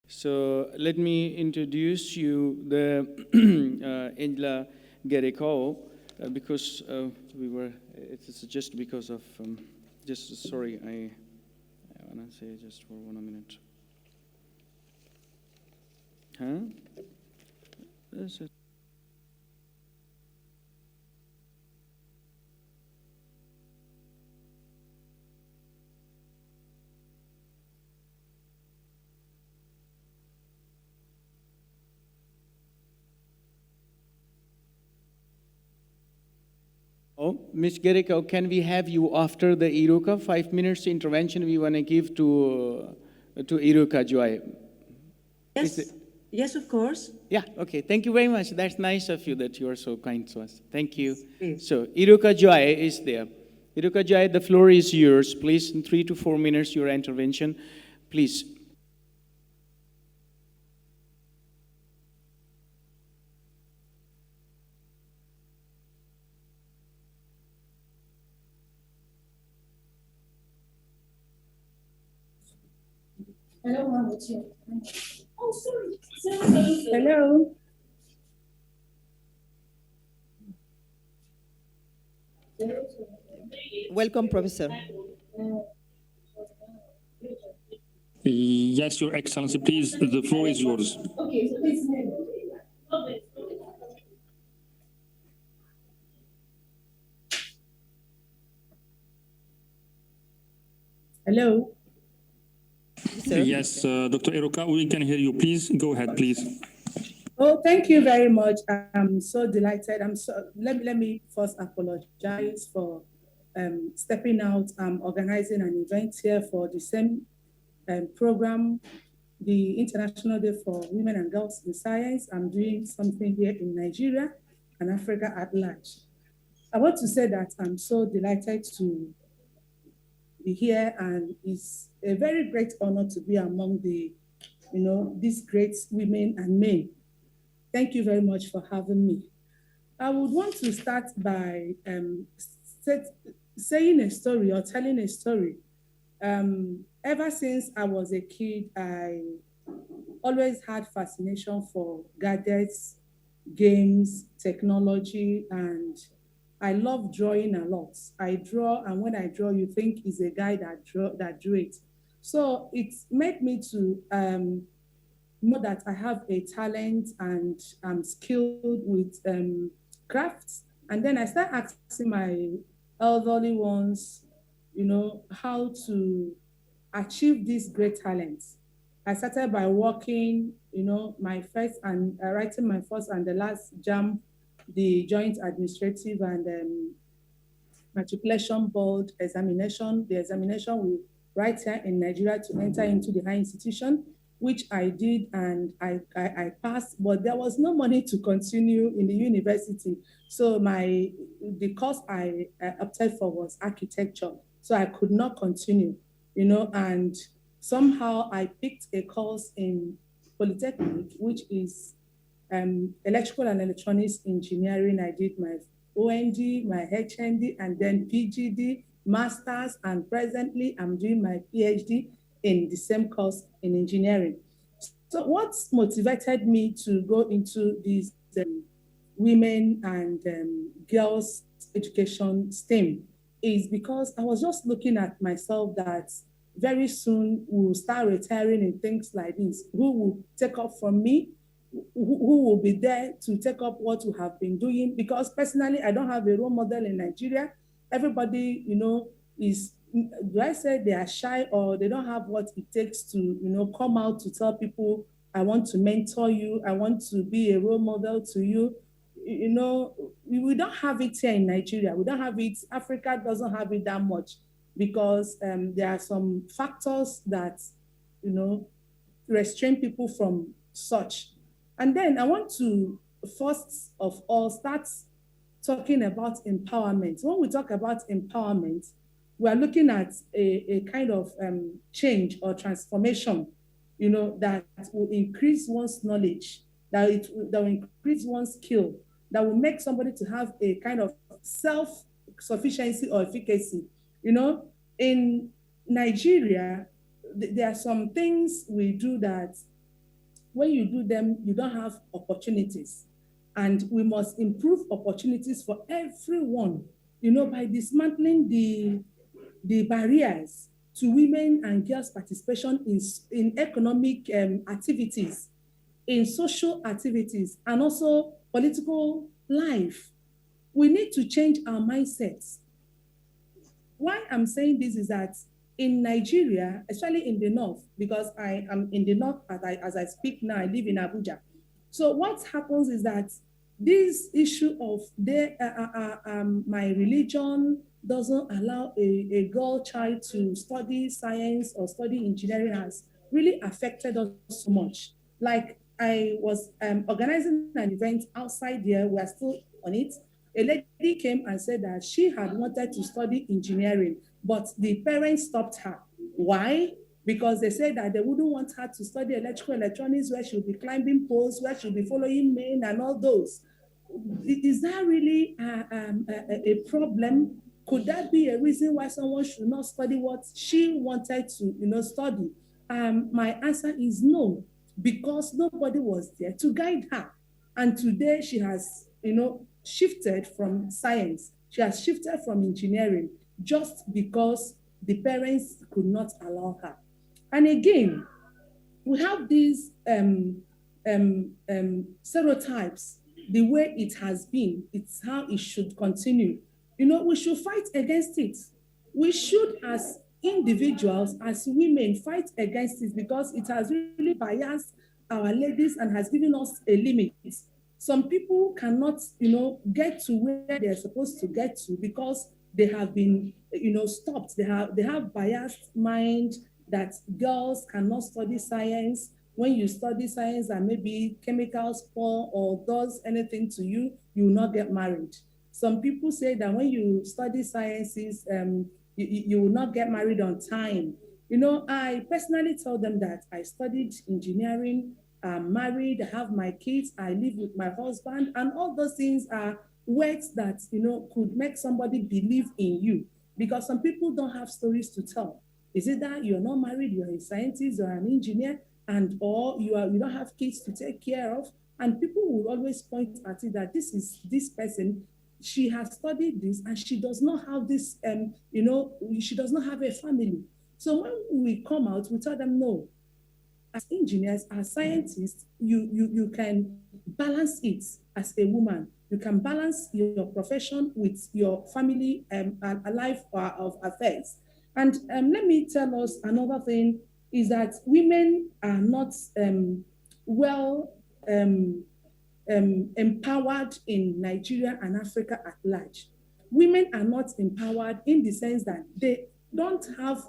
So let me introduce you the Angela Gerekau, because it's just because of, sorry, I want to say just for 1 minute. Huh? This is Ms. Gerekau, can we have you after the Iruka? 5 minutes intervention we want to give to Iruka Joy. Yes, yes, of course. Yeah, okay. Thank you very much. That's nice of you that you are so kind to us. Thank you. Please. So Iruka Joy is there. Iruka Joy, the floor is yours. Please, in 3 to 4 minutes, your intervention. Please. Hello, Mom. Oh, sorry. Hello. Welcome, Professor. Yes, Your Excellency, please, the floor is yours. Okay, so please. Hello. Sir. Yes, Dr. Eruka, we can hear you. Please go ahead, please. Oh, thank you very much. I'm so delighted. Let me first apologize for stepping out. I'm organizing an event here for the same program, the International Day for Women and Girls in Science. I'm doing something here in Nigeria and Africa at large. I want to say that I'm so delighted to be here, and it's a very great honor to be among the, these great women and men. Thank you very much for having me. I would want to start by saying a story or telling a story. Ever since I was a kid, I always had fascination for gadgets, games, technology, and I love drawing a lot. I draw, and when I draw, you think it's a guy that drew it. So it made me to know that I have a talent and I'm skilled with crafts. And then I started asking my elderly ones, how to achieve these great talents. I started by working, my first and writing my first and the last JAM, the Joint Administrative and Matriculation Board examination. The examination we write here in Nigeria to enter into the higher institution, which I did, and I passed, but there was no money to continue in the university. So the course I opted for was architecture. So I could not continue, and somehow I picked a course in Polytechnic, which is electrical and electronics engineering. I did my OND, my HND, and then PGD, master's, and presently I'm doing my PhD in the same course in engineering. So what motivated me to go into this women and girls education STEM is because I was just looking at myself that very soon we'll start retiring in things like this. Who will take up from me? Who will be there to take up what we have been doing? Because personally, I don't have a role model in Nigeria. Everybody, is, do I say they are shy or they don't have what it takes to, come out to tell people, I want to mentor you, I want to be a role model to you. We don't have it here in Nigeria. We don't have it. Africa doesn't have it that much because there are some factors that, restrain people from such. And then I want to first of all start talking about empowerment. When we talk about empowerment, we are looking at a kind of change or transformation, that will increase one's knowledge, that will increase one's skill, that will make somebody to have a kind of self-sufficiency or efficacy. In Nigeria, there are some things we do that when you do them, you don't have opportunities. And we must improve opportunities for everyone, by dismantling the barriers to women and girls' participation in economic activities, in social activities, and also political life. We need to change our mindsets. Why I'm saying this is that in Nigeria, especially in the north, because I am in the north as I speak now, I live in Abuja. So what happens is that this issue of my religion doesn't allow a girl child to study science or study engineering has really affected us so much. Like I was organizing an event outside here, we're still on it. A lady came and said that she had wanted to study engineering, but the parents stopped her. Why? Because they said that they wouldn't want her to study electrical electronics, where she'll be climbing poles, where she'll be following men and all those. Is that really a problem? Could that be a reason why someone should not study what she wanted to study? My answer is no, because nobody was there to guide her. And today she has, shifted from science. She has shifted from engineering just because the parents could not allow her. And again, we have these stereotypes, the way it has been, it's how it should continue. We should fight against it. We should, as individuals, as women, fight against it because it has really biased our ladies and has given us a limit. Some people cannot, get to where they're supposed to get to because they have been, stopped. They have biased mind that girls cannot study science. When you study science and maybe chemicals pour or does anything to you, you will not get married. Some people say that when you study sciences, you will not get married on time. I personally tell them that I studied engineering, I'm married, I have my kids, I live with my husband, and all those things are words that, could make somebody believe in you, because some people don't have stories to tell. Is it that you're not married, you're a scientist or an engineer, or you don't have kids to take care of, and people will always point at it that this person, she has studied this and she does not have this, she does not have a family. So when we come out, we tell them no. As engineers, as scientists, you can balance it as a woman. You can balance your profession with your family life of affairs. And let me tell us another thing is that women are not empowered in Nigeria and Africa at large. Women are not empowered in the sense that they don't have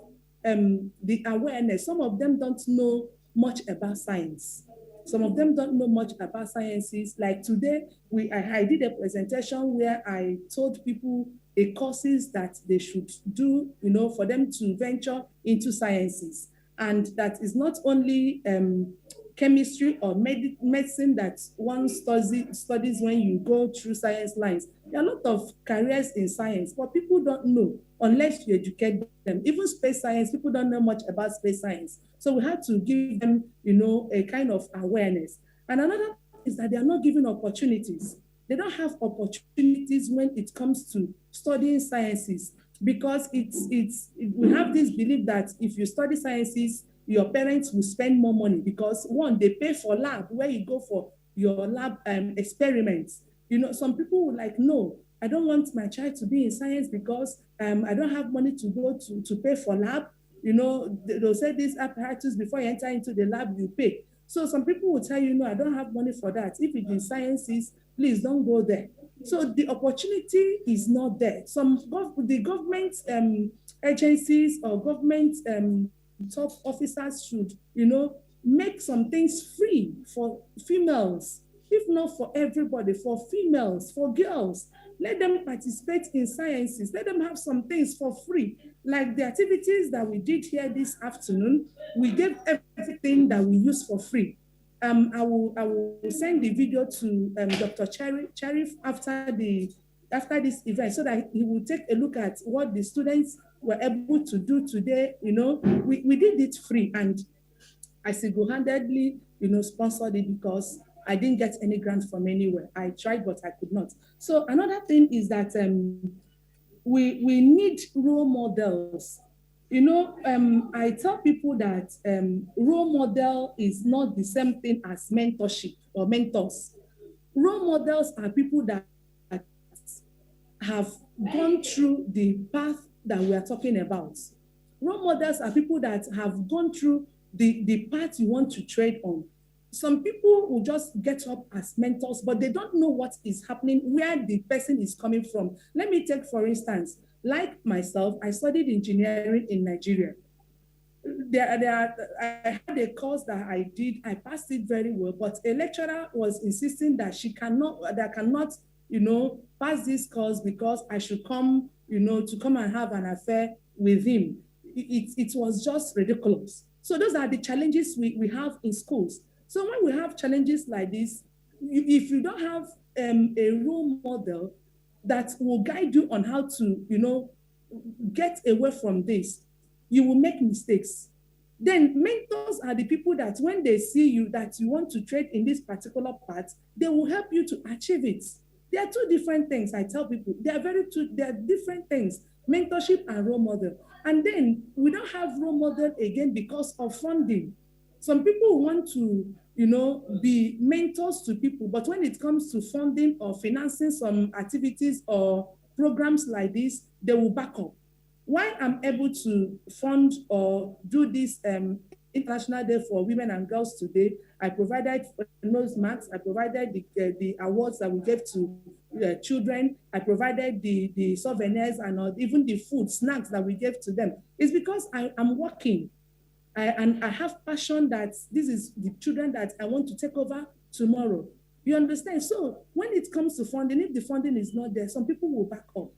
the awareness. Some of them don't know much about science. Some of them don't know much about sciences. Like today, I did a presentation where I told people the courses that they should do, for them to venture into sciences. And that is not only chemistry or medicine that one studies when you go through science lines. There are a lot of careers in science, but people don't know unless you educate them. Even space science, people don't know much about space science. So we have to give them, a kind of awareness. And another is that they are not given opportunities. They don't have opportunities when it comes to studying sciences, because we have this belief that if you study sciences, your parents will spend more money because one, they pay for lab where you go for your lab experiments. Some people will like, no, I don't want my child to be in science because I don't have money to go to pay for lab. They'll say this apparatus before you enter into the lab, you pay. So some people will tell you, no, I don't have money for that. If it is sciences, please don't go there. So the opportunity is not there. The government agencies or government top officers should, make some things free for females, if not for everybody, for females, for girls. Let them participate in sciences. Let them have some things for free. Like the activities that we did here this afternoon, we gave everything that we use for free. I will send the video to Dr. Cherif after this event so that he will take a look at what the students were able to do today. We did it free, and I single-handedly sponsored it because I didn't get any grant from anywhere. I tried, but I could not. So another thing is that we need role models. I tell people that role model is not the same thing as mentorship or mentors. Role models are people that have gone through the path that we are talking about. Role models are people that have gone through the path you want to tread on. Some people will just get up as mentors, but they don't know what is happening, where the person is coming from. Let me take, for instance, like myself, I studied engineering in Nigeria. I had a course that I did, I passed it very well, but a lecturer was insisting that I cannot, pass this course because I should come, to come and have an affair with him. It was just ridiculous. So those are the challenges we have in schools. So when we have challenges like this, if you don't have a role model that will guide you on how to, get away from this, you will make mistakes. Then mentors are the people that when they see you that you want to trade in this particular path, they will help you to achieve it. There are two different things I tell people. They are different things, mentorship and role model. And then we don't have role model again because of funding. Some people want to, be mentors to people, but when it comes to funding or financing some activities or programs like this, they will back up. Why I'm able to fund or do this International Day for Women and Girls today, I provided nose masks, I provided the awards that we gave to children, I provided the souvenirs and even the food, snacks that we gave to them. It's because I'm working. And I have passion that this is the children that I want to take over tomorrow. You understand? So when it comes to funding, if the funding is not there, some people will back up.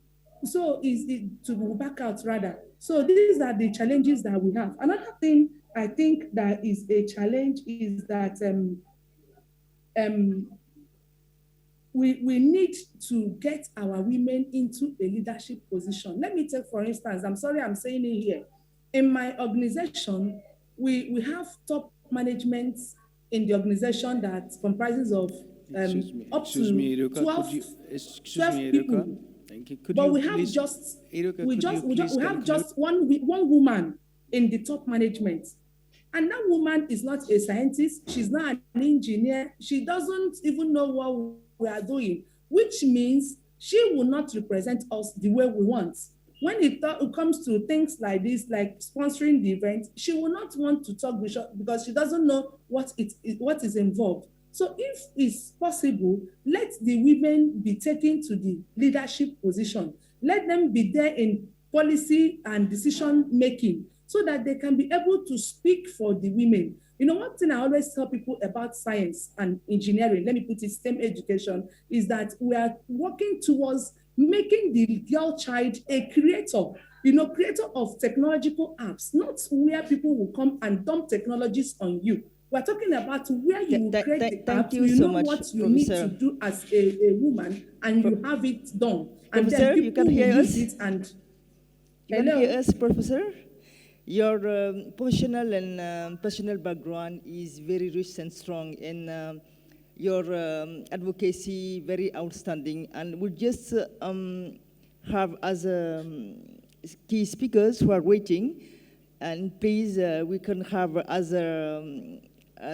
So to back out rather. So these are the challenges that we have. Another thing I think that is a challenge is that we need to get our women into a leadership position. Let me take, for instance, I'm sorry I'm saying it here. In my organization, we have top management in the organization that comprises of up to 12 people. But we have just one woman in the top management. And that woman is not a scientist. She's not an engineer. She doesn't even know what we are doing, which means she will not represent us the way we want. When it comes to things like this, like sponsoring the event, she will not want to talk because she doesn't know what is involved. So if it's possible, let the women be taken to the leadership position. Let them be there in policy and decision making so that they can be able to speak for the women. One thing I always tell people about science and engineering, let me put it, STEM education, is that we are working towards making the girl child a creator, creator of technological apps, not where people will come and dump technologies on you. We're talking about where you will create the app, you know what you need to do as a woman, and you have it done. And Professor, then you can hear us? it and you can hear us, Professor? Your professional and personal background is very rich and strong, and your advocacy very outstanding. And we'll just have as key speakers who are waiting, and please we can have other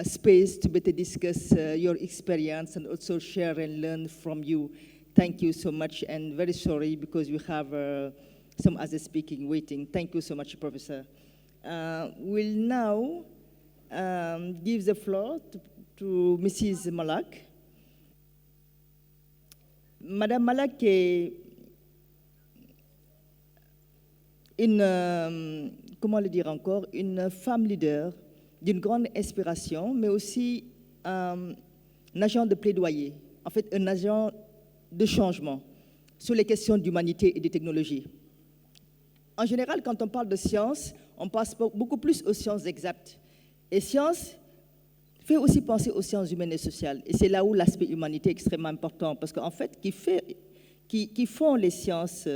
space to better discuss your experience and also share and learn from you. Thank you so much, and very sorry because we have some other speaking waiting. Thank you so much, Professor. We'll now give the floor to Mrs. Malak. Madame Malak est une, comment le dire encore, une femme leader d'une grande inspiration, mais aussi un agent de plaidoyer, en fait un agent de changement sur les questions d'humanité et de technologie. En général, quand on parle de science, on pense beaucoup plus aux sciences exactes. Et science fait aussi penser aux sciences humaines et sociales. Et c'est là où l'aspect humanité est extrêmement important, parce qu'en fait, qui font les sciences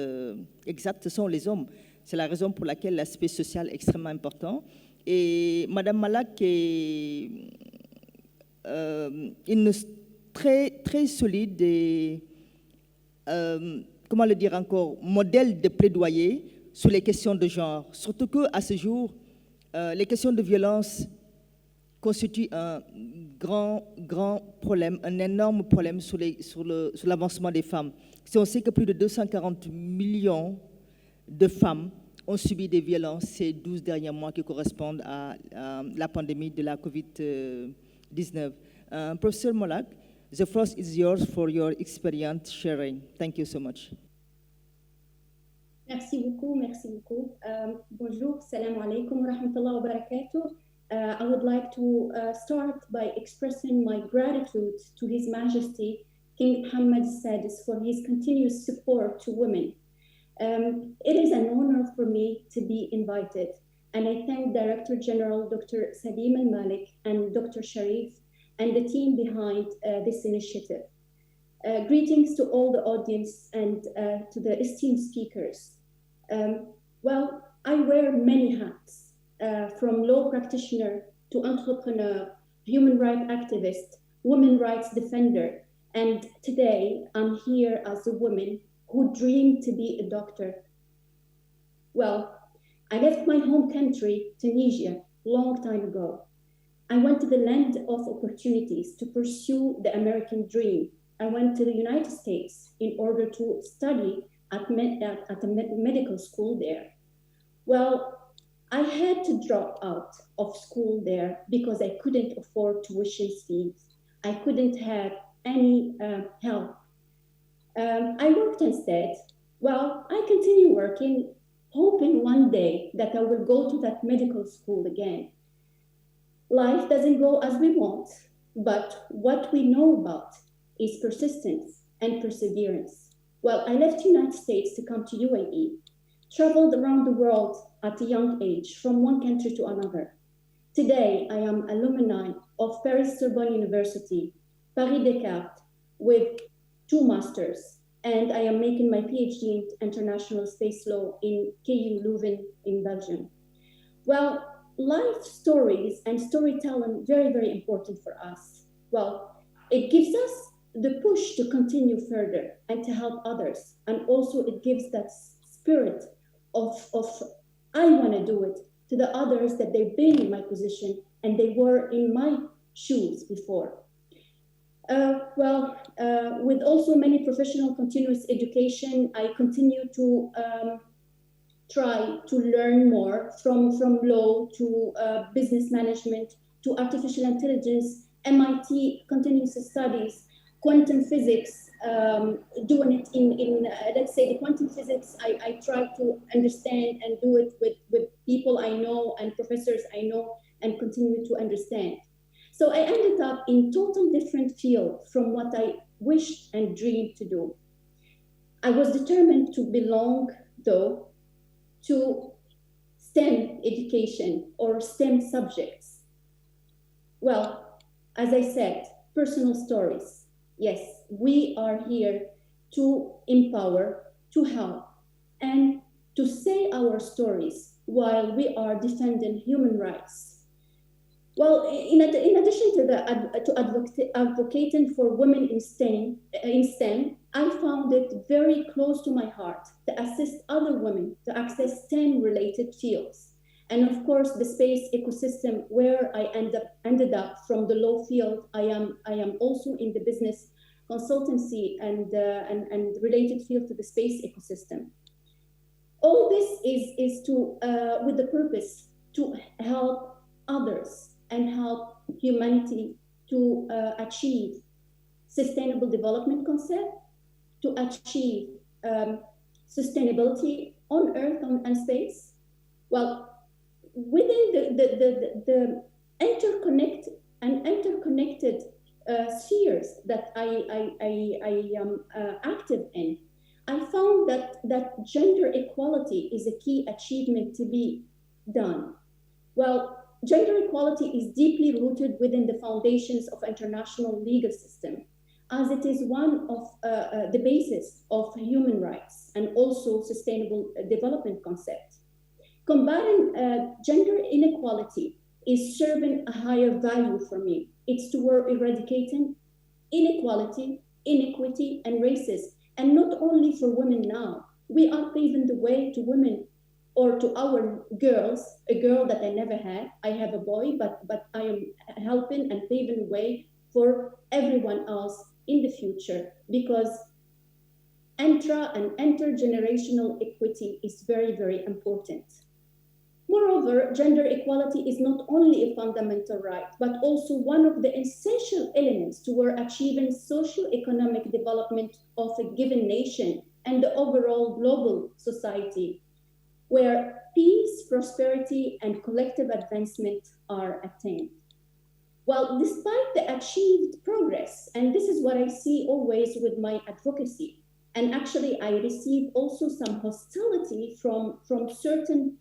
exactes, ce sont les hommes. C'est la raison pour laquelle l'aspect social est extrêmement important. Et Madame Malak est une femme leader d'une grande inspiration, mais aussi un agent de changement sur les questions d'humanité et de technologie. En général, quand on parle de science, on pense beaucoup plus aux sciences exactes. Et science fait aussi penser aux sciences humaines et sociales. Et c'est là où l'aspect humanité est extrêmement important, parce qu'en fait, qui font les sciences exactes, ce sont les hommes. C'est la raison pour laquelle l'aspect social est extrêmement important. une très solide et, comment le dire encore, modèle de plaidoyer sur les questions de genre. Surtout qu'à ce jour, les questions de violence constituent un grand problème, un énorme problème sur l'avancement des femmes. Si on sait que plus de 240 millions de femmes ont subi des violences ces 12 derniers mois qui correspondent à la pandémie de la COVID-19. Professeur Molak, the floor is yours for your experience sharing. Thank you so much. Merci beaucoup, merci beaucoup. Bonjour, salam alaikum wa rahmatullahi wa barakatuh. I would like to start by expressing my gratitude to His Majesty, King Mohammed VI, for his continuous support to women. It is an honor for me to be invited, and I thank Director General Dr. Salim Al-Malik and Dr. Sharif and the team behind this initiative. Greetings to all the audience and to the esteemed speakers. Well, I wear many hats, from law practitioner to entrepreneur, human rights activist, women rights defender, and today I'm here as a woman who dreamed to be a doctor. Well, I left my home country, Tunisia, long time ago. I went to the land of opportunities to pursue the American dream. I went to the United States in order to study at a medical school there. Well, I had to drop out of school there because I couldn't afford tuition fees. I couldn't have any help. I worked instead. Well, I continue working, hoping one day that I will go to that medical school again. Life doesn't go as we want, but what we know about is persistence and perseverance. Well, I left the United States to come to UAE, traveled around the world at a young age from one country to another. Today, I am alumni of Paris-Sorbonne University, Paris Descartes, with 2 masters, and I am making my PhD in international space law in KU Leuven in Belgium. Well, life stories and storytelling very, very important for us. Well, it gives us the push to continue further and to help others. And also it gives that spirit of I want to do it to the others that they've been in my position and they were in my shoes before. With also many professional continuous education, I continue to try to learn more from law to business management to artificial intelligence, MIT continuous studies, quantum physics, doing it in let's say the quantum physics, I try to understand and do it with people I know and professors I know and continue to understand. So I ended up in total different field from what I wished and dreamed to do. I was determined to belong, though, to STEM education or STEM subjects. Well, as I said, personal stories. Yes, we are here to empower, to help, and to say our stories while we are defending human rights. Well, in addition to advocating for women in STEM, I found it very close to my heart to assist other women to access STEM-related fields. And of course, the space ecosystem where I ended up from the law field, I am also in the business consultancy and related field to the space ecosystem. All this is to with the purpose to help others and help humanity to achieve sustainable development concept, to achieve sustainability on Earth and space. Well, within the interconnected spheres that I am active in, I found that gender equality is a key achievement to be done. Well, gender equality is deeply rooted within the foundations of international legal system, as it is one of the basis of human rights and also sustainable development concept. Combating gender inequality is serving a higher value for me. It's toward eradicating inequality, inequity, and racism. And not only for women now. We are paving the way to women or to our girls, a girl that I never had. I have a boy, but I am helping and paving the way for everyone else in the future, because intra and intergenerational equity is very, very important. Moreover, gender equality is not only a fundamental right, but also one of the essential elements toward achieving socio-economic development of a given nation and the overall global society, where peace, prosperity, and collective advancement are attained. Well, despite the achieved progress, and this is what I see always with my advocacy, and actually I receive also some hostility from certain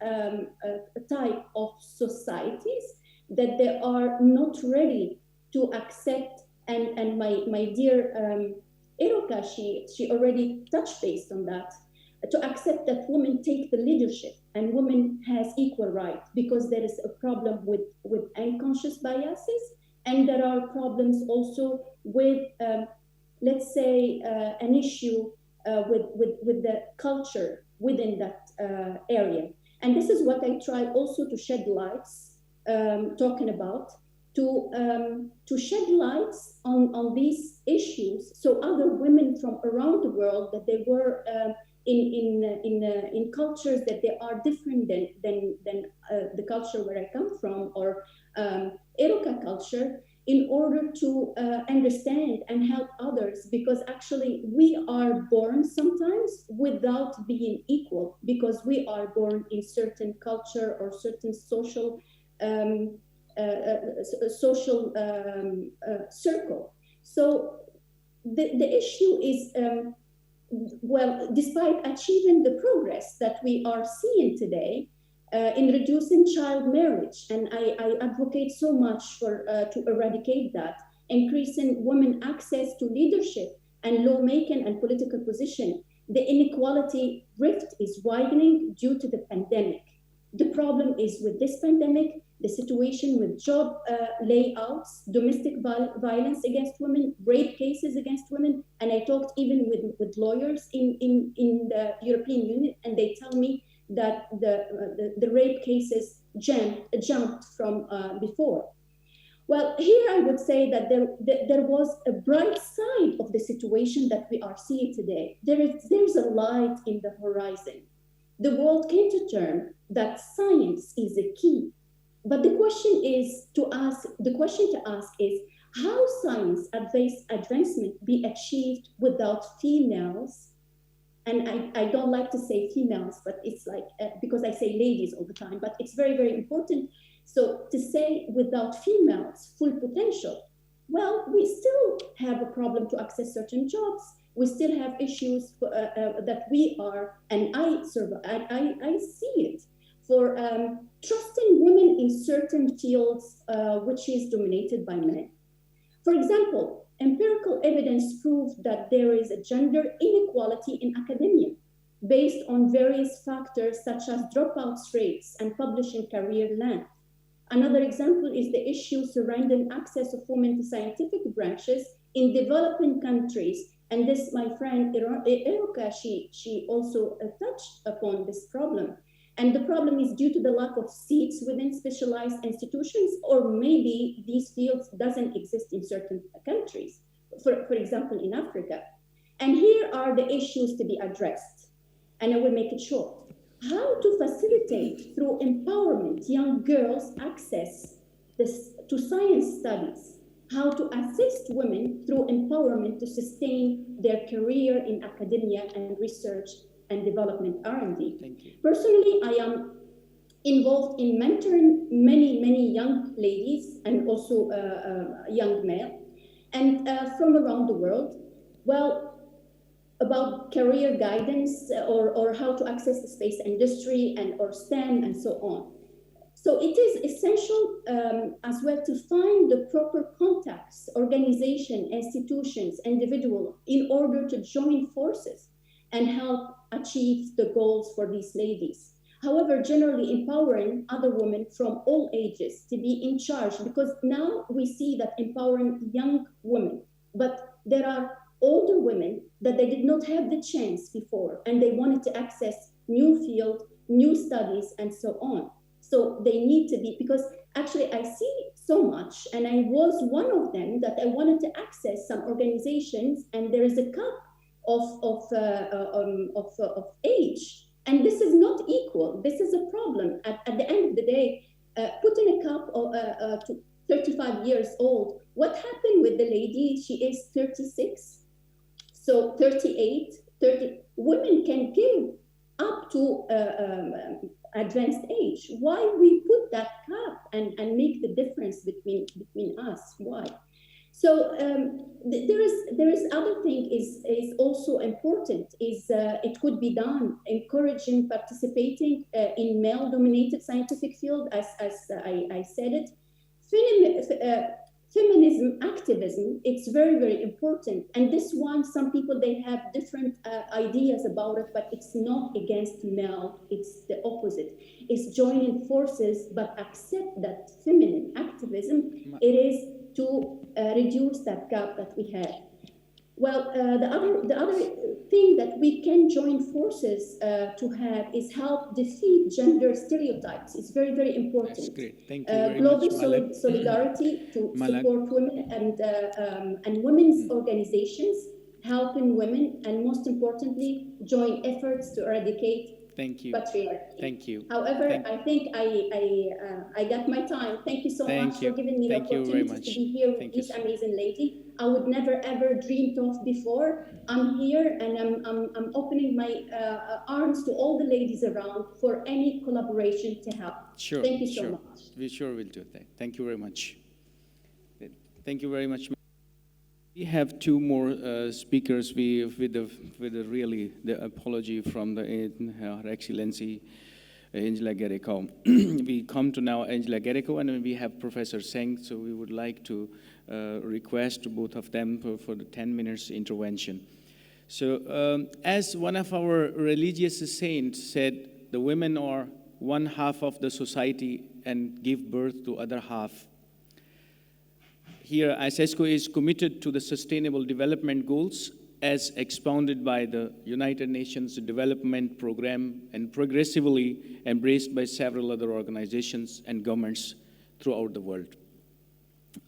type of societies that they are not ready to accept, and my dear Eroka, she already touched base on that, to accept that women take the leadership and women has equal right, because there is a problem with unconscious biases, and there are problems also with, let's say, an issue with the culture within that area. And this is what I try also to shed lights, talking about, to shed lights on these issues, so other women from around the world that they were in cultures that they are different than the culture where I come from, or Eroka culture, in order to understand and help others, because actually we are born sometimes without being equal, because we are born in certain culture or certain social circle. So the issue is, well, despite achieving the progress that we are seeing today in reducing child marriage, and I advocate so much for to eradicate that, increasing women access to leadership and lawmaking and political position, the inequality rift is widening due to the pandemic. The problem is with this pandemic, the situation with job layouts, domestic violence against women, rape cases against women, and I talked even with lawyers in the European Union, and they tell me that the rape cases jumped from before. Well, here I would say that there was a bright side of the situation that we are seeing today. There's a light in the horizon. The world came to term that science is a key. But the question to ask is, how science advancement be achieved without females? And I don't like to say females, but it's like, because I say ladies all the time, but it's very, very important. So to say without females' full potential, well, we still have a problem to access certain jobs. We still have issues that we are, and I see it, for trusting women in certain fields which is dominated by men. For example, empirical evidence proves that there is a gender inequality in academia based on various factors such as dropouts rates and publishing career length. Another example is the issue surrounding access of women to scientific branches in developing countries. And this, my friend Eroka, she also touched upon this problem. And the problem is due to the lack of seats within specialized institutions, or maybe these fields doesn't exist in certain countries, for example, in Africa. And here are the issues to be addressed. And I will make it short. How to facilitate through empowerment young girls' access to science studies, how to assist women through empowerment to sustain their career in academia and research and development R&D. Thank you. Personally, I am involved in mentoring many young ladies and also young men, and from around the world. Well, about career guidance or how to access the space industry or STEM and so on. So it is essential as well to find the proper contacts, organization, institutions, individuals in order to join forces and help achieve the goals for these ladies. However, generally empowering other women from all ages to be in charge, because now we see that empowering young women, but there are older women that they did not have the chance before, and they wanted to access new field, new studies, and so on. So they need to be, because actually I see so much, and I was one of them, that I wanted to access some organizations, and there is a cap of age. And this is not equal. This is a problem. At the end of the day, putting a cap to 35 years old, what happened with the lady? She is 36, so 38, 30. Women can give up to advanced age. Why we put that cap and make the difference between us? Why? So there is other thing is also important, is it could be done, encouraging participating in male-dominated scientific field, as I said it. Feminism, activism, it's very, very important. And this one, some people, they have different ideas about it, but it's not against male, it's the opposite. It's joining forces, but accept that feminine activism, it is to reduce that gap that we have. Well, the other thing that we can join forces to have is help defeat gender stereotypes. It's very, very important. That's great. Thank you very global much, solidarity to support women and women's organizations, helping women, and most importantly, join efforts to eradicate patriarchy. Thank you. However, I think I got my time. Thank you so much for giving me the opportunity to be here with this amazing lady. I would never ever dreamed of before. I'm here, and I'm opening my arms to all the ladies around for any collaboration to help. Sure. Thank you so much. We sure will do that. Thank you very much. Thank you very much. We have two more speakers with the apology from Her Excellency Angela Gerekau. We come to now Angela Gerekau, and we have Professor Zeng, so we would like to request both of them for the 10 minutes intervention. So as one of our religious saints said, the women are one half of the society and give birth to other half. Here, ICESCO is committed to the Sustainable Development Goals as expounded by the United Nations Development Program and progressively embraced by several other organizations and governments throughout the world.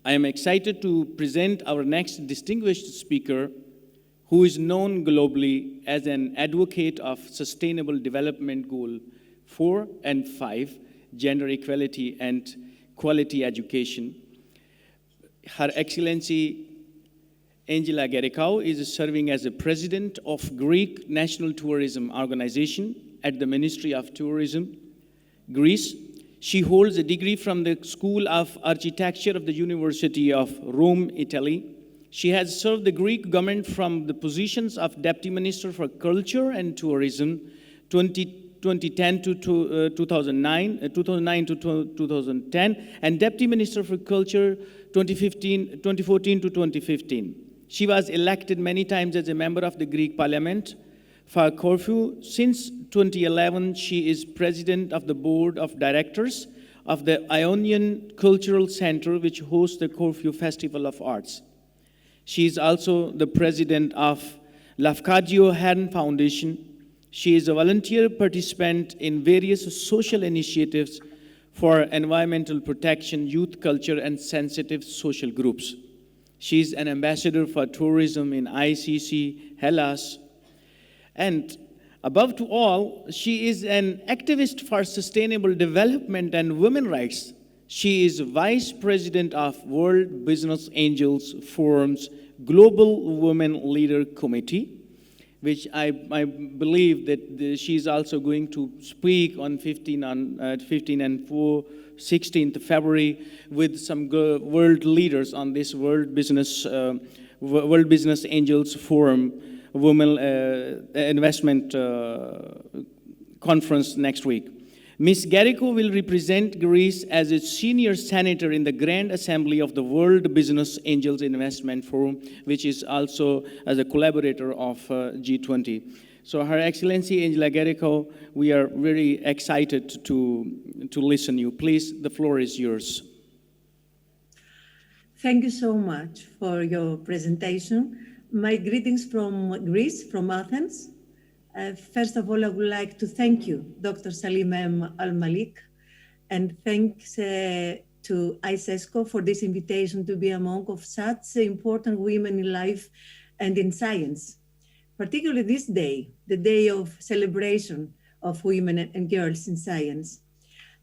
I am excited to present our next distinguished speaker, who is known globally as an advocate of Sustainable Development Goal 4 and 5, gender equality and quality education. Her Excellency Angela Garikao is serving as the president of Greek National Tourism Organization at the Ministry of Tourism, Greece. She holds a degree from the School of Architecture of the University of Rome, Italy. She has served the Greek government from the positions of Deputy Minister for Culture and Tourism 2010 to 2009 to 2010, and Deputy Minister for Culture 2014 to 2015. She was elected many times as a member of the Greek Parliament for Corfu. Since 2011, she is president of the board of directors of the Ionian Cultural Center, which hosts the Corfu Festival of Arts. She is also the president of Lafcadio Hearn Foundation. She is a volunteer participant in various social initiatives for environmental protection, youth culture, and sensitive social groups. She is an ambassador for tourism in ICC, Hellas. And above to all, she is an activist for sustainable development and women's rights. She is vice president of World Business Angels Forum's Global Women Leader Committee, which I believe that she is also going to speak on 15 and 16th February with some world leaders on this World Business Angels Forum Women Investment Conference next week. Ms. Gerekau will represent Greece as a senior senator in the Grand Assembly of the World Business Angels Investment Forum, which is also as a collaborator of G20. So Her Excellency Angela Gerekau, we are very excited to listen to you. Please, the floor is yours. Thank you so much for your presentation. My greetings from Greece, from Athens. First of all, I would like to thank you, Dr. Salim M. Al-Malik, and thanks to ICESCO for this invitation to be among of such important women in life and in science. Particularly this day, the day of celebration of women and girls in science.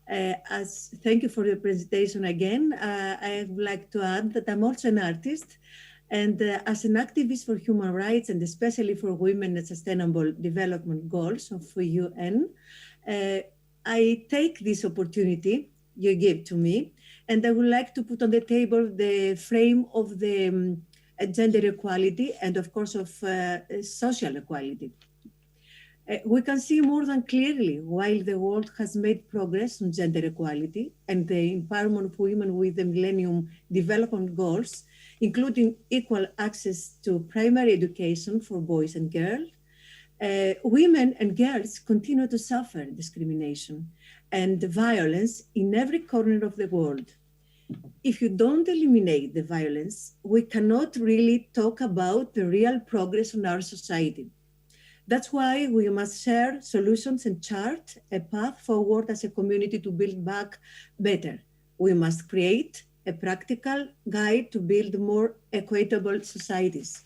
Thank you for your presentation again. I would like to add that I'm also an artist, and as an activist for human rights and especially for women and sustainable development goals of UN, I take this opportunity you give to me, and I would like to put on the table the frame of the gender equality and of course of social equality. We can see more than clearly while the world has made progress on gender equality and the empowerment of women with the Millennium Development Goals, including equal access to primary education for boys and girls, women and girls continue to suffer discrimination and violence in every corner of the world. If you don't eliminate the violence, we cannot really talk about the real progress in our society. That's why we must share solutions and chart a path forward as a community to build back better. We must create a practical guide to build more equitable societies,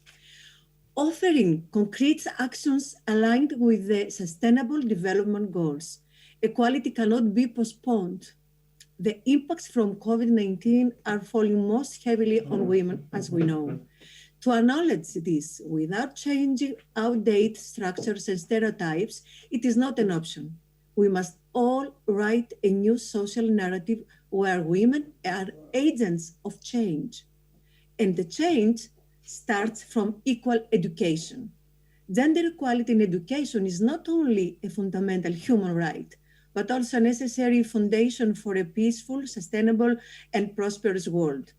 offering concrete actions aligned with the Sustainable Development Goals. Equality cannot be postponed. The impacts from COVID-19 are falling most heavily on women, as we know. To acknowledge this without changing outdated structures and stereotypes, it is not an option. We must all write a new social narrative where women are agents of change. And the change starts from equal education. Gender equality in education is not only a fundamental human right, but also a necessary foundation for a peaceful, sustainable, and prosperous world.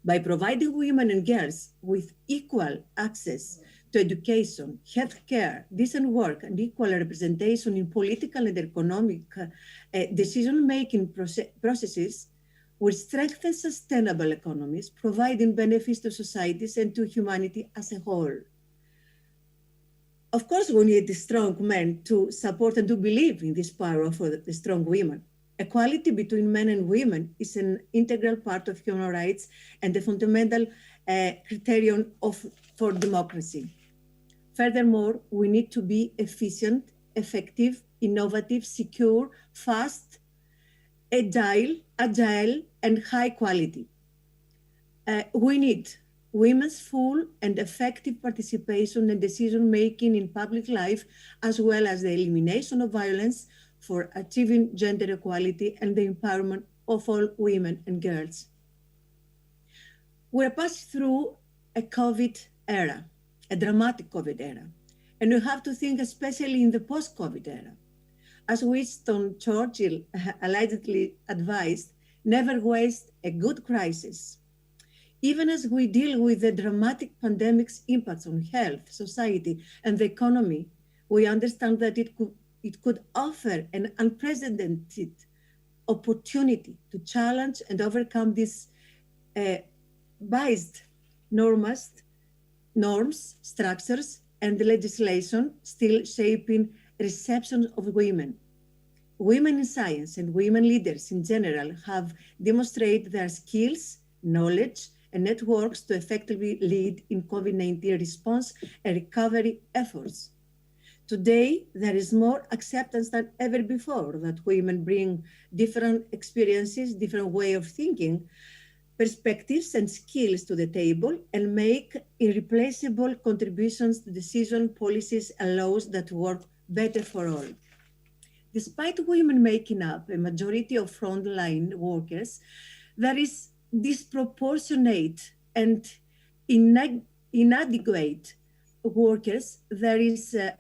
By providing women and girls with equal access to education, healthcare, decent work, and equal representation in political and economic decision-making processes, will strengthen sustainable economies, providing benefits to societies and to humanity as a whole. Of course, we need strong men to support and to believe in this power of the strong women. Equality between men and women is an integral part of human rights and a fundamental criterion for democracy. Furthermore, we need to be efficient, effective, innovative, secure, fast, agile, and high quality. We need women's full and effective participation and decision-making in public life, as well as the elimination of violence for achieving gender equality and the empowerment of all women and girls. We're passing through a COVID era, a dramatic COVID era, and we have to think especially in the post-COVID era. As Winston Churchill allegedly advised, never waste a good crisis. Even as we deal with the dramatic pandemic's impacts on health, society, and the economy, we understand that it could offer an unprecedented opportunity to challenge and overcome these biased norms, structures, and legislation still shaping reception of women. Women in science and women leaders in general have demonstrated their skills, knowledge, and networks to effectively lead in COVID-19 response and recovery efforts. Today, there is more acceptance than ever before that women bring different experiences, different way of thinking, perspectives and skills to the table, and make irreplaceable contributions to decision policies and laws that work better for all. Despite women making up a majority of frontline workers, there is disproportionate and inadequate workers. There is a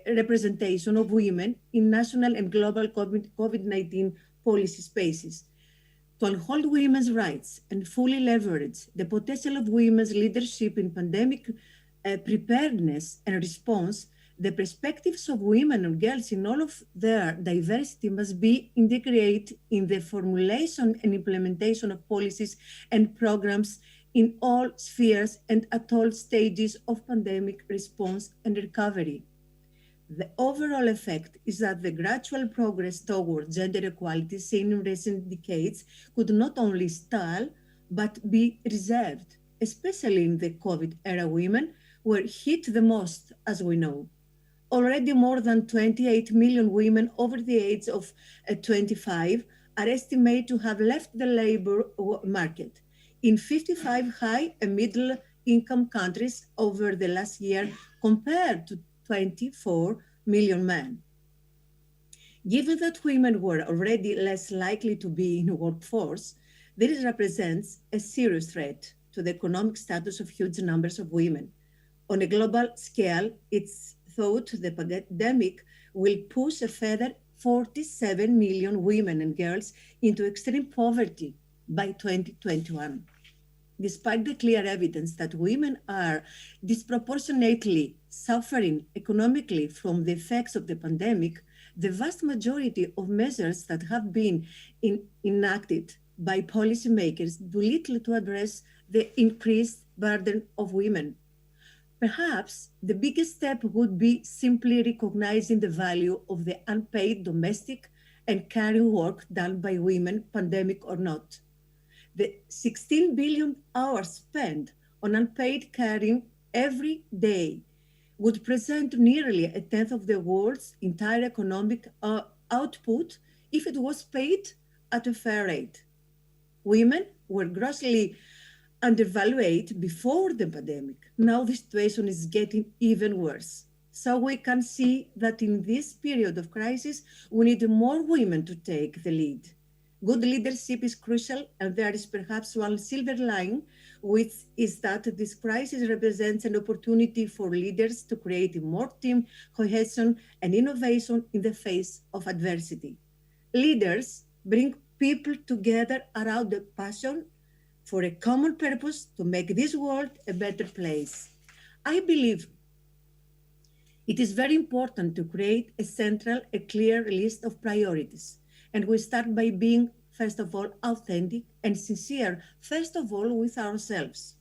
representation of women in national and global COVID-19 policy spaces. To uphold women's rights and fully leverage the potential of women's leadership in pandemic preparedness and response, The perspectives of women and girls in all of their diversity must be integrated in the formulation and implementation of policies and programs in all spheres and at all stages of pandemic response and recovery. The overall effect is that the gradual progress towards gender equality seen in recent decades could not only stall, but be reserved, especially in the COVID era. Women were hit the most, as we know. Already more than 28 million women over the age of 25 are estimated to have left the labor market in 55 high and middle income countries over the last year, compared to 24 million men. Given that women were already less likely to be in the workforce, this represents a serious threat to the economic status of huge numbers of women. On a global scale, it's thought the pandemic will push a further 47 million women and girls into extreme poverty by 2021. Despite the clear evidence that women are disproportionately suffering economically from the effects of the pandemic, the vast majority of measures that have been enacted by policymakers do little to address the increased burden of women. Perhaps the biggest step would be simply recognizing the value of the unpaid domestic and caring work done by women, pandemic or not. The 16 billion hours spent on unpaid caring every day would present nearly a tenth of the world's entire economic output if it was paid at a fair rate. Women were grossly undervalued before the pandemic. Now the situation is getting even worse. So we can see that in this period of crisis, we need more women to take the lead. Good leadership is crucial, and there is perhaps one silver line, which is that this crisis represents an opportunity for leaders to create more team cohesion and innovation in the face of adversity. Leaders bring people together around the passion for a common purpose to make this world a better place. I believe it is very important to create a clear list of priorities. And we start by being, first of all, authentic and sincere, first of all, with ourselves.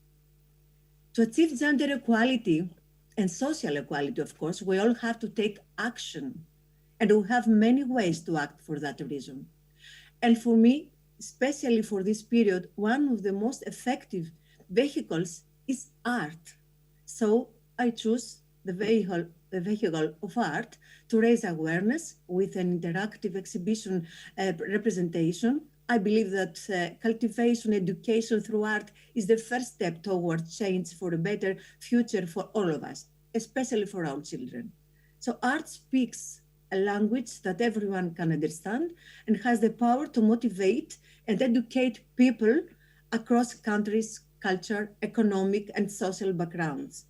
To achieve gender equality and social equality, of course, we all have to take action. And we have many ways to act for that reason. And for me, especially for this period, one of the most effective vehicles is art. So I choose the vehicle of art to raise awareness with an interactive exhibition representation. I believe that cultivation, education through art is the first step towards change for a better future for all of us, especially for our children. So art speaks a language that everyone can understand and has the power to motivate and educate people across countries, culture, economic, and social backgrounds.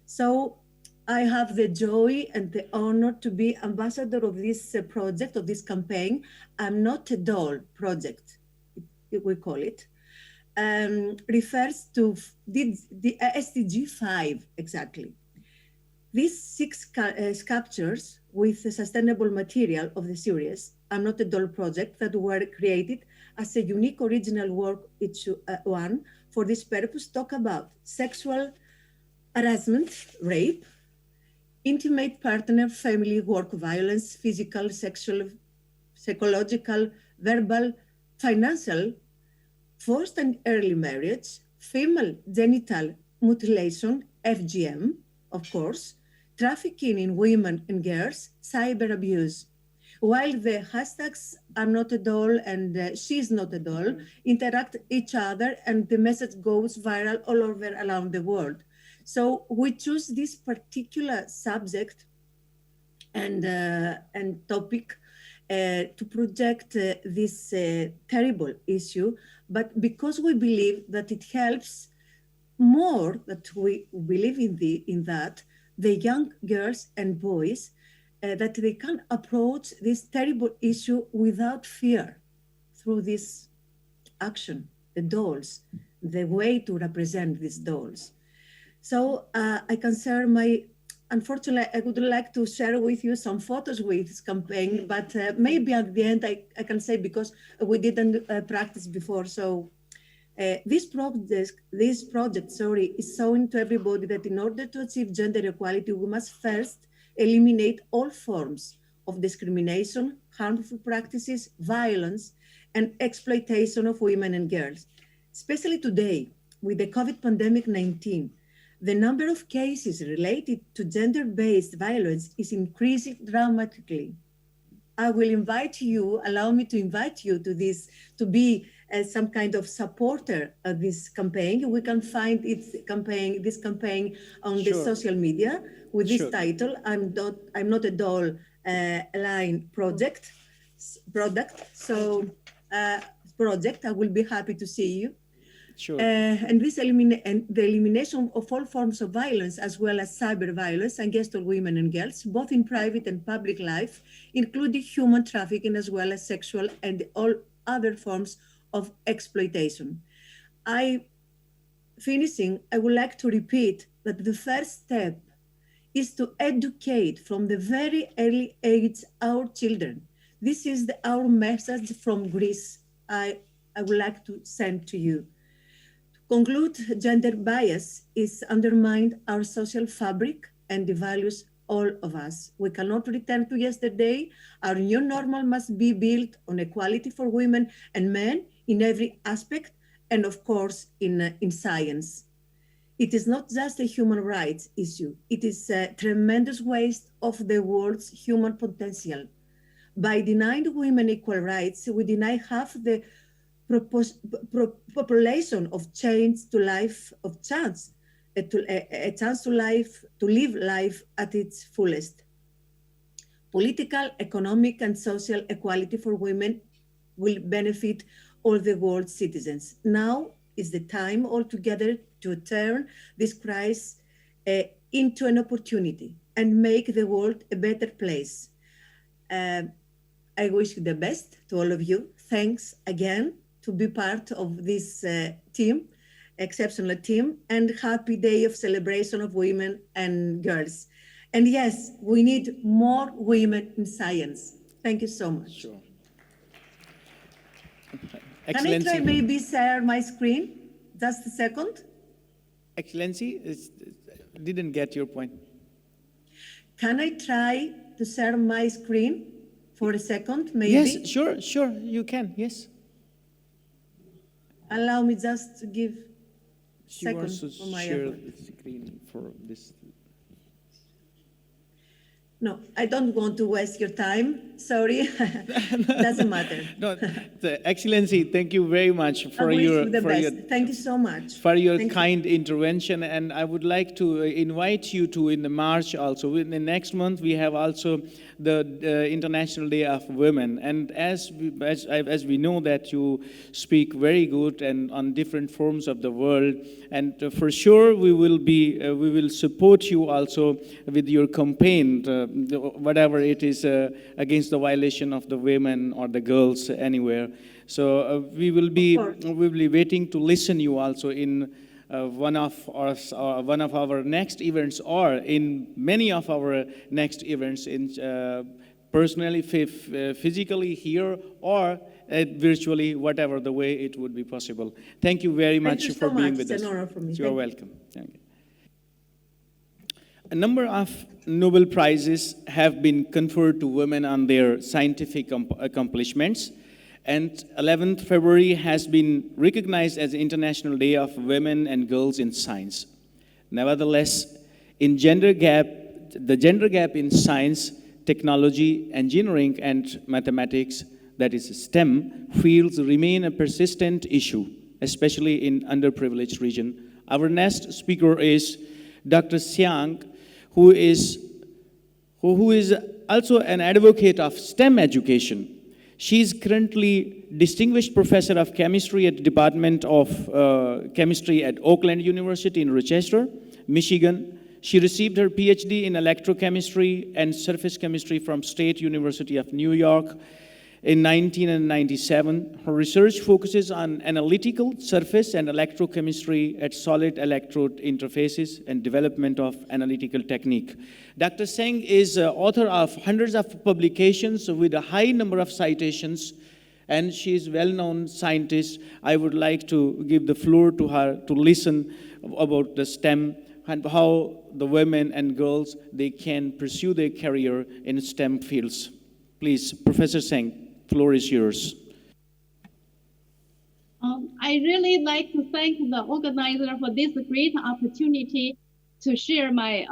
So I have the joy and the honor to be ambassador of this project, of this campaign. I'm Not a Doll project, we call it, refers to the SDG 5 exactly. These 6 sculptures with the sustainable material of the series, I'm Not a Doll project, that were created as a unique original work, each one, for this purpose, talk about sexual harassment, rape, intimate partner, family, work violence, physical, sexual, psychological, verbal, financial, forced and early marriage, female genital mutilation, FGM, of course, trafficking in women and girls, cyber abuse. While the hashtags I'm Not a Doll and She's Not a Doll interact each other, and the message goes viral all over around the world. So we choose this particular subject and topic to project this terrible issue, but because we believe that it helps more, that we believe in that, the young girls and boys, that they can approach this terrible issue without fear through this action, the dolls, the way to represent these dolls. So I can share my unfortunately, I would like to share with you some photos with this campaign, but maybe at the end I can say, because we didn't practice before. So this project, is showing to everybody that in order to achieve gender equality, we must first eliminate all forms of discrimination, harmful practices, violence, and exploitation of women and girls. Especially today, with the COVID pandemic-19, the number of cases related to gender-based violence is increasing dramatically. I will invite you, allow me to invite you to this, to be some kind of supporter of this campaign. We can find this campaign on the social media with this title, I'm not a doll line product. So project, I will be happy to see you. Sure. And the elimination of all forms of violence, as well as cyber violence against all women and girls, both in private and public life, including human trafficking, as well as sexual and all other forms of exploitation. Finishing, I would like to repeat that the first step is to educate from the very early age our children. This is our message from Greece I would like to send to you. Conclude, gender bias is undermined our social fabric and devalues all of us. We cannot return to yesterday. Our new normal must be built on equality for women and men in every aspect, and of course in science. It is not just a human rights issue. It is a tremendous waste of the world's human potential. By denying women equal rights, we deny half the population of chance to life, of chance, a chance to live life at its fullest. Political, economic, and social equality for women will benefit all the world's citizens. Now is the time altogether to turn this crisis into an opportunity and make the world a better place. I wish you the best to all of you. Thanks again to be part of this team, exceptional team, and happy day of celebration of women and girls. And yes, we need more women in science. Thank you so much. Sure. Can I try maybe share my screen? Just a second. Excellency, didn't get your point. Can I try to share my screen for a second, maybe? Yes, sure, you can, yes. Allow me just to give She wants to for my share effort. the screen for this. No, I don't want to waste your time. Sorry, doesn't matter. No, Excellency, thank you very much for Thank you so much. For your kind intervention, and I would like to invite you to in the March also. In the next month, we have also the International Day of Women, and as we know that you speak very good and on different forms of the world, and for sure we will support you also with your campaign. Whatever it is against the violation of the women or the girls anywhere. So we will be waiting to listen you also in one of our next events, or in many of our next events, in personally, physically here, or virtually, whatever the way it would be possible. Thank you very much for being with us. It's an honor for me. You're welcome. Thank you. A number of Nobel Prizes have been conferred to women on their scientific accomplishments, and 11th February has been recognized as the International Day of Women and Girls in Science. Nevertheless, the gender gap in science, technology, engineering, and mathematics, that is STEM, fields remain a persistent issue, especially in underprivileged regions. Our next speaker is Dr. Zeng, who is also an advocate of STEM education. She is currently Distinguished Professor of Chemistry at the Department of Chemistry at Oakland University in Rochester, Michigan. She received her PhD in electrochemistry and surface chemistry from State University of New York. in 1997. Her research focuses on analytical surface and electrochemistry at solid electrode interfaces and development of analytical technique. Dr. Zeng is author of hundreds of publications with a high number of citations, and she is a well-known scientist. I would like to give the floor to her to listen about the STEM and how the women and girls, they can pursue their career in STEM fields. Please, Professor Zeng, floor is yours. I really like to thank the organizer for this great opportunity to share my,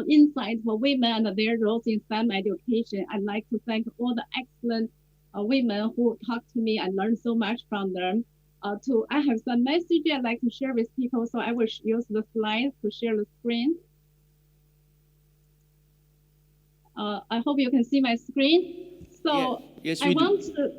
insights for women and their roles in STEM education. I'd like to thank all the excellent women who talked to me. I learned so much from them. I have some message I'd like to share with people, so I will use the slides to share the screen. I hope you can see my screen. So yeah. Yes, I want to.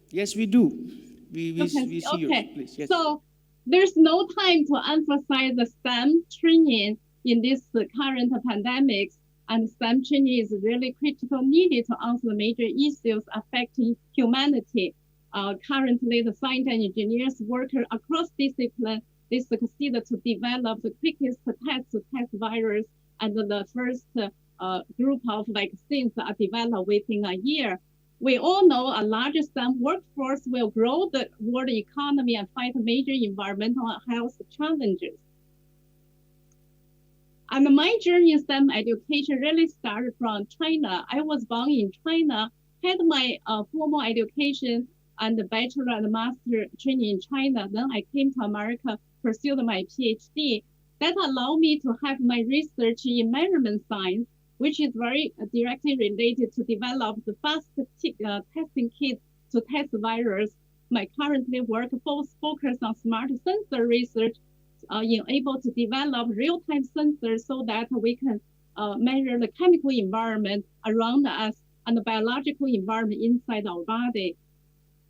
Yes, we do. We see you. Please. Yes. So there's no time to emphasize the STEM training in this current pandemic. And STEM training is really critical, needed to answer the major issues affecting humanity. Currently, the scientists and engineers work across disciplines. They succeed to develop the quickest test virus, and the first group of vaccines are developed within a year. We all know a large STEM workforce will grow the world economy and fight major environmental and health challenges. And my journey in STEM education really started from China. I was born in China, had my formal education and bachelor and master training in China. Then I came to America, pursued my PhD. That allowed me to have my research in measurement science, which is very directly related to develop the fast testing kit to test virus. My currently work both focus on smart sensor research, able to develop real-time sensors so that we can measure the chemical environment around us and the biological environment inside our body.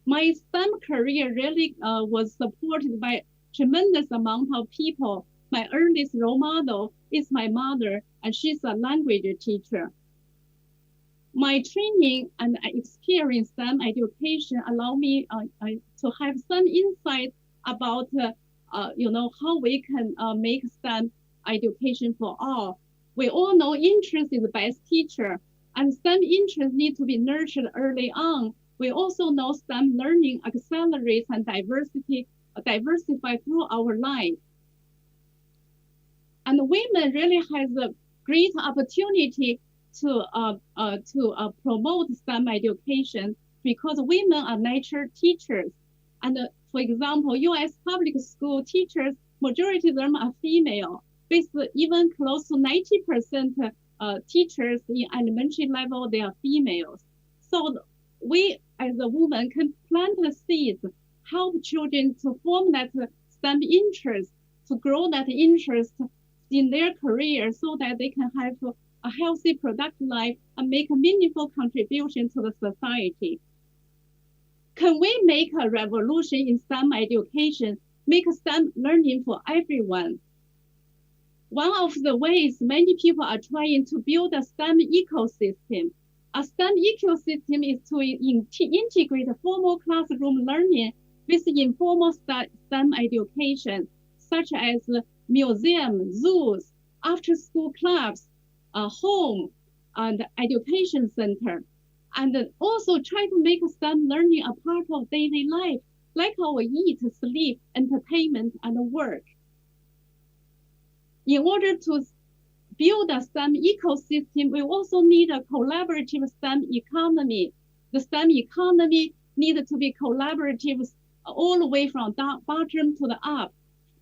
My STEM career really was supported by tremendous amount of people. My earliest role model is my mother, and she's a language teacher. My training and experience in STEM education allow me to have some insight about how we can make STEM education for all. We all know interest is the best teacher, and STEM interest needs to be nurtured early on. We also know STEM learning accelerates and diversify through our life. And women really has a great opportunity to promote STEM education because women are natural teachers. And for example, U.S. public school teachers, majority of them are female, with even close to 90% teachers in elementary level, they are females. So we as a woman can plant the seeds, help children to form that STEM interest, to grow that interest in their career so that they can have a healthy, productive life and make a meaningful contribution to the society. Can we make a revolution in STEM education, make STEM learning for everyone? One of the ways many people are trying to build a STEM ecosystem. A STEM ecosystem is to integrate formal classroom learning with informal STEM education, such as museums, zoos, after-school clubs, home, and education center. And also try to make STEM learning a part of daily life, like our eat, sleep, entertainment, and work. In order to build a STEM ecosystem, we also need a collaborative STEM economy. The STEM economy needs to be collaborative all the way from bottom to the up.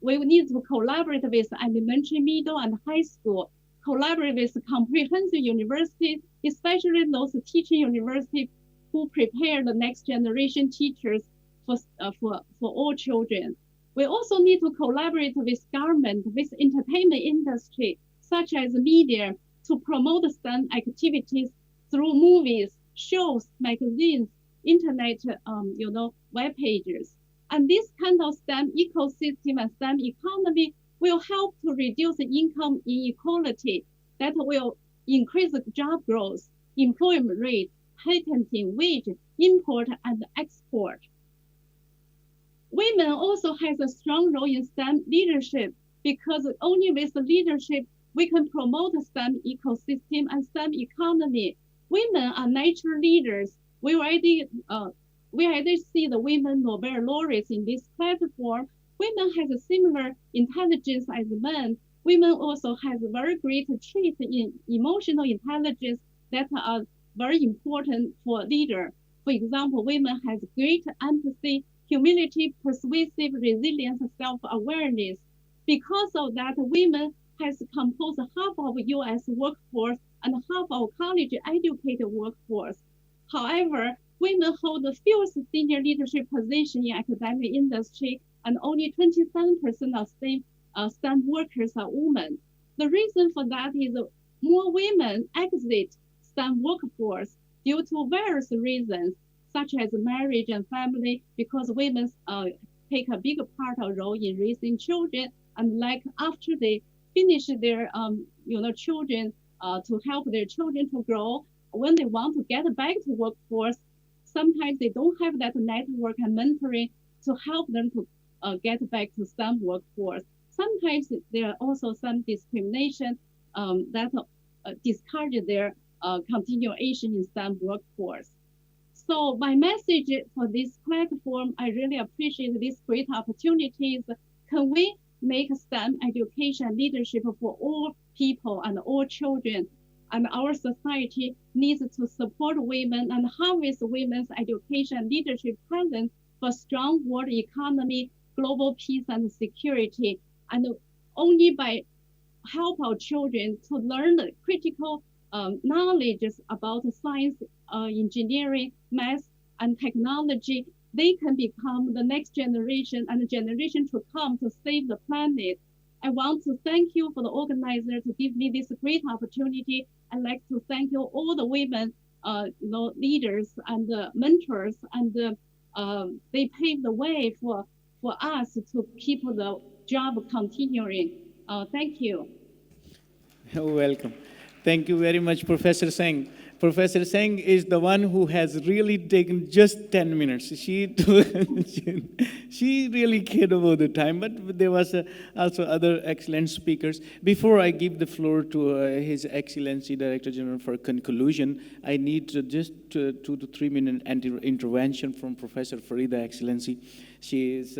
We need to collaborate with elementary, middle, and high school, collaborate with comprehensive universities, especially those teaching universities who prepare the next generation teachers for all children. We also need to collaborate with government, with entertainment industry, such as media, to promote STEM activities through movies, shows, magazines, internet, web pages. And this kind of STEM ecosystem and STEM economy will help to reduce income inequality. That will increase job growth, employment rate, patenting, wage, import, and export. Women also has a strong role in STEM leadership because only with leadership we can promote STEM ecosystem and STEM economy. Women are natural leaders. We already see the women Nobel laureates in this platform. Women have a similar intelligence as men. Women also have very great traits in emotional intelligence that are very important for a leader. For example, women have great empathy, humility, persuasive, resilience, self-awareness. Because of that, women has composed half of U.S. workforce and half of college-educated workforce. However, women hold the fewest senior leadership position in academic industry, and only 27% of STEM workers are women. The reason for that is more women exit STEM workforce due to various reasons, such as marriage and family, because women take a bigger part of role in raising children, and like after they finish their children to help their children to grow, when they want to get back to workforce, sometimes they don't have that network and mentoring to help them to get back to STEM workforce. Sometimes there are also some discrimination that discourage their continuation in STEM workforce. So my message for this platform, I really appreciate these great opportunities. Can we make STEM education leadership for all people and all children? And our society needs to support women and harvest women's education leadership talent for strong world economy, global peace and security. And only by help our children to learn the critical knowledge about science, engineering, math, and technology, they can become the next generation and the generation to come to save the planet. I want to thank you for the organizer to give me this great opportunity. I'd like to thank you all the women, leaders and mentors, and they paved the way for us to keep the job continuing. Thank you. You're welcome. Thank you very much, Professor Zeng. Professor Zeng is the one who has really taken just 10 minutes. She really cared about the time, but there was also other excellent speakers. Before I give the floor to His Excellency Director General for conclusion, I need just 2 to 3 minute intervention from Professor Farida, Excellency. She is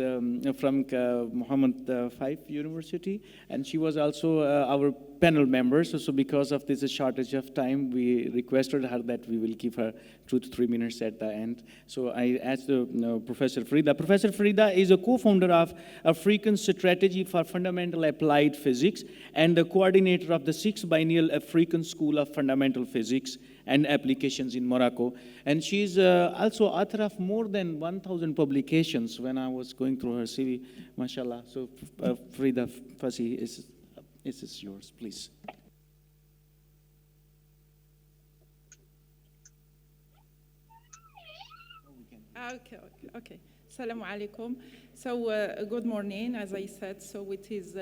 from Muhammad V University, and she was also our panel member. So because of this shortage of time, we requested her that we will give her 2 to 3 minutes at the end. So I asked Professor Farida. Professor Farida is a co-founder of African Strategy for Fundamental Applied Physics and the coordinator of the 6th Biennial African School of Fundamental Physics and Applications in Morocco. And she's also author of more than 1,000 publications. When I was going through her CV, mashallah. So Farida Fasi, is yours, please. Okay. Assalamu alaikum. So good morning, as I said. So it is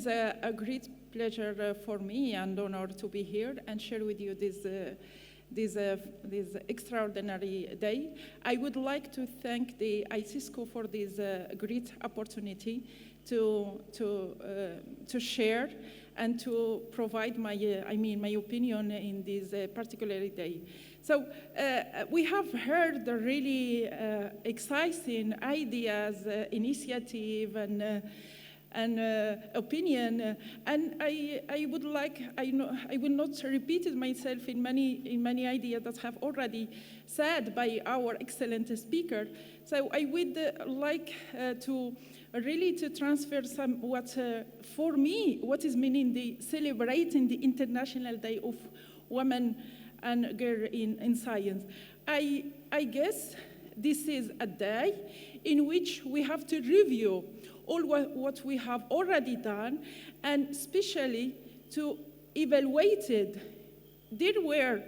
a great pleasure for me and honor to be here and share with you this extraordinary day. I would like to thank the ICESCO for this great opportunity to share and to provide my opinion in this particular day. So we have heard the really exciting ideas, initiative, and opinion, and I would like, I will not repeat it myself in many ideas that have already said by our excellent speaker. So I would like to transfer for me, what is meaning celebrating the International Day of Women and Girls in Science. I guess this is a day in which we have to review all what we have already done, and especially to evaluate it. There were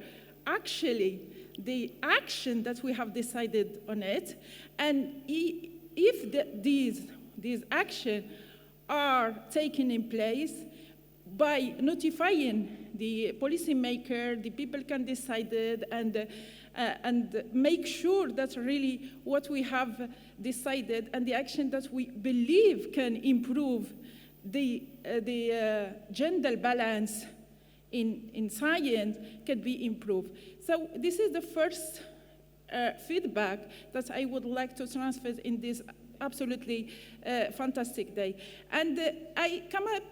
actually the action that we have decided on it, and if these actions are taken in place, by notifying the policymaker, the people can decide it, and make sure that really what we have decided and the action that we believe can improve the gender balance in science can be improved. So this is the first feedback that I would like to transfer in this absolutely fantastic day. And I come up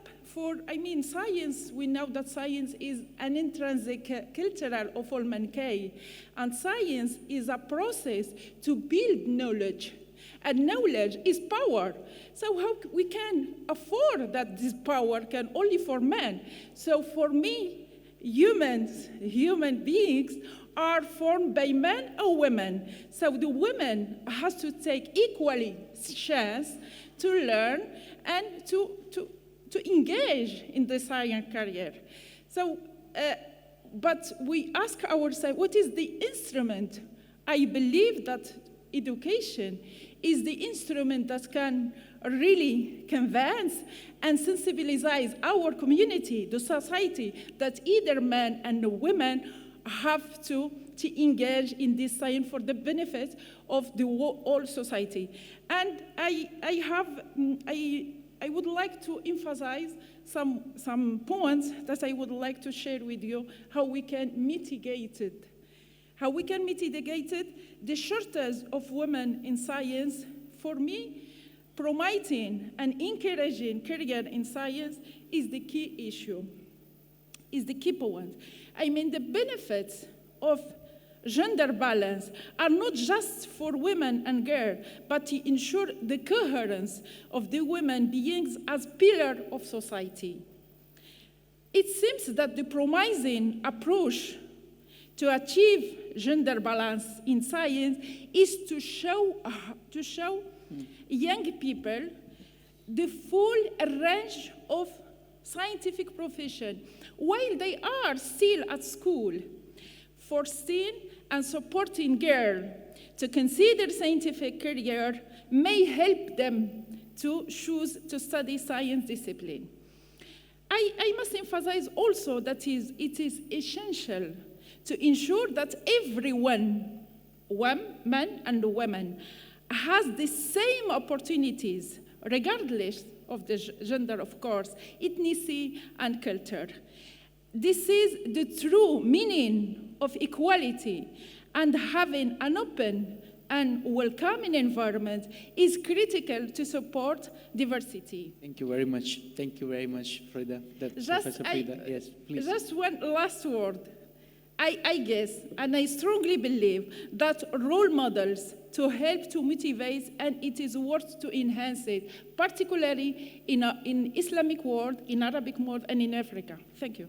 science, we know that science is an intrinsic cultural of all mankind, and science is a process to build knowledge, and knowledge is power. So how we can afford that this power can only for men? So for me, human beings are formed by men or women. So the women has to take equally chance to learn and to engage in the science career. So, but we ask ourselves, what is the instrument? I believe that education is the instrument that can really convince and sensibilize our community, the society, that either men and women have to engage in this science for the benefit of the whole society. And I would like to emphasize some points that I would like to share with you, how we can mitigate it. How we can mitigate it, the shortage of women in science. For me, promoting and encouraging career in science is the key issue, is the key point. I mean, the benefits of gender balance are not just for women and girls, but to ensure the coherence of the women beings as pillar of society. It seems that the promising approach to achieve gender balance in science is to show young people the full range of scientific profession while they are still at school. Foreseeing and supporting girls to consider scientific career may help them to choose to study science discipline. I must emphasize also that it is essential to ensure that everyone, men and women, has the same opportunities, regardless of the gender, of course, ethnicity and culture. This is the true meaning of equality, and having an open and welcoming environment is critical to support diversity. Thank you very much. Thank you very much, Frida. Professor Frida. Yes, please. Just one last word. I guess, and I strongly believe, that role models to help to motivate, and it is worth to enhance it, particularly in Islamic world, in Arabic world, and in Africa. Thank you.